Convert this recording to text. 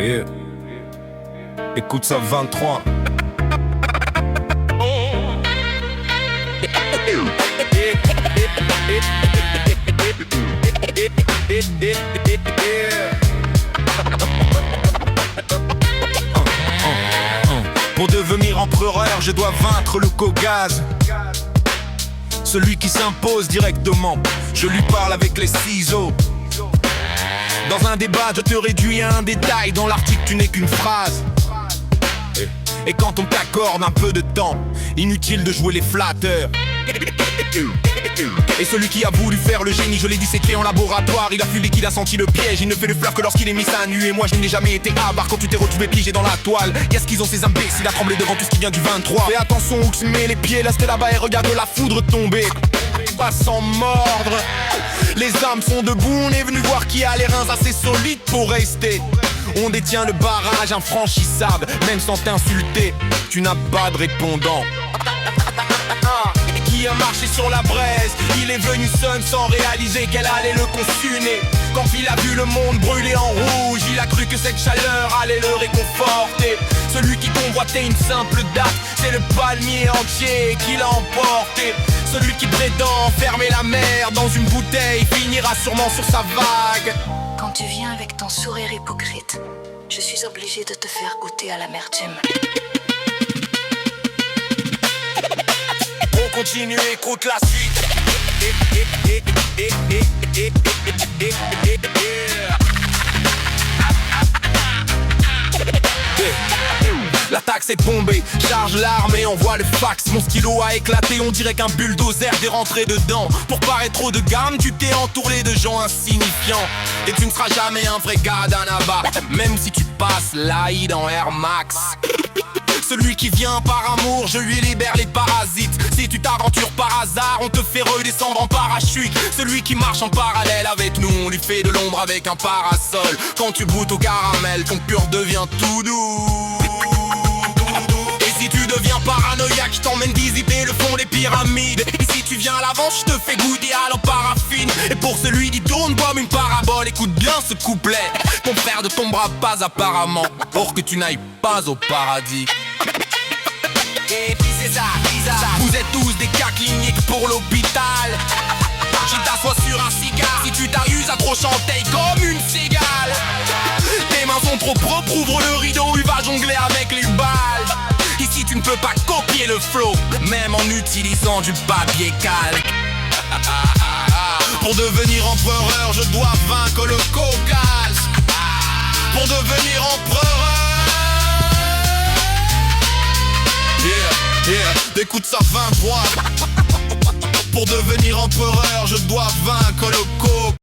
Yeah. Écoute ça 23. Pour devenir empereur, je dois vaincre le Kogaz. Celui qui s'impose directement, je lui parle avec les ciseaux. Dans un débat, je te réduis à un détail. Dans l'article, tu n'es qu'une phrase. Et quand on t'accorde un peu de temps, inutile de jouer les flatteurs. Et celui qui a voulu faire le génie, je l'ai disséqué en laboratoire. Il a fui qu'il a senti le piège. Il ne fait le fleuve que lorsqu'il est mis à nu. Et moi je n'ai jamais été avare quand tu t'es retrouvé piégé dans la toile. Qu'est-ce qu'ils ont ces imbéciles à trembler devant tout ce qui vient du 23. Fais attention où tu mets les pieds, là c'était là-bas et regarde la foudre tomber. Pas sans mordre. Les âmes sont debout, on est venu voir qui a les reins assez solides pour rester. On détient le barrage infranchissable, même sans t'insulter, tu n'as pas de répondant. Qui a marché sur la braise, il est venu seul sans réaliser qu'elle allait le consumer. Quand il a vu le monde brûler en rouge, il a cru que cette chaleur allait le réconforter. Celui qui convoitait une simple date, c'est le palmier entier qui l'a emporté. Celui qui prétend fermer la mer dans une bouteille finira sûrement sur sa vague. Quand tu viens avec ton sourire hypocrite, je suis obligé de te faire goûter à l'amertume. On continue, écoute la suite. L'attaque s'est bombée, charge l'arme et envoie le fax. Mon stylo a éclaté, on dirait qu'un bulldozer est rentré dedans. Pour paraître trop de gamme, tu t'es entouré de gens insignifiants. Et tu ne seras jamais un vrai gars d'Annaba, même si tu passes l'Aïd en Air Max. Celui qui vient par amour, je lui libère les parasites. Si tu t'aventures par hasard, on te fait redescendre en parachute. Celui qui marche en parallèle avec nous, on lui fait de l'ombre avec un parasol. Quand tu goûtes au caramel, ton cœur devient tout doux. Et si tu deviens paranoïaque, je t'emmène visiter le fond des pyramides. Et si tu viens à l'avant, je te fais goûter à l'eau paraffine. Et pour celui qui tourne comme une parabole, écoute bien ce couplet. Ton frère ne tombera pas apparemment, pour que tu n'ailles pas au paradis. Et puis c'est ça, vous êtes tous des cas cliniques pour l'hôpital. Je t'assois sur un cigare si tu t'amuses à trop chanter comme une cigale. Tes mains sont trop propres, ouvre le rideau, il va jongler avec les balles. Ici tu ne peux pas copier le flow, même en utilisant du papier calque. Pour devenir empereur, je dois vaincre le Kogaz. Pour devenir empereur, écoute ça 23. Pour devenir empereur, je dois vaincre le Kogaz.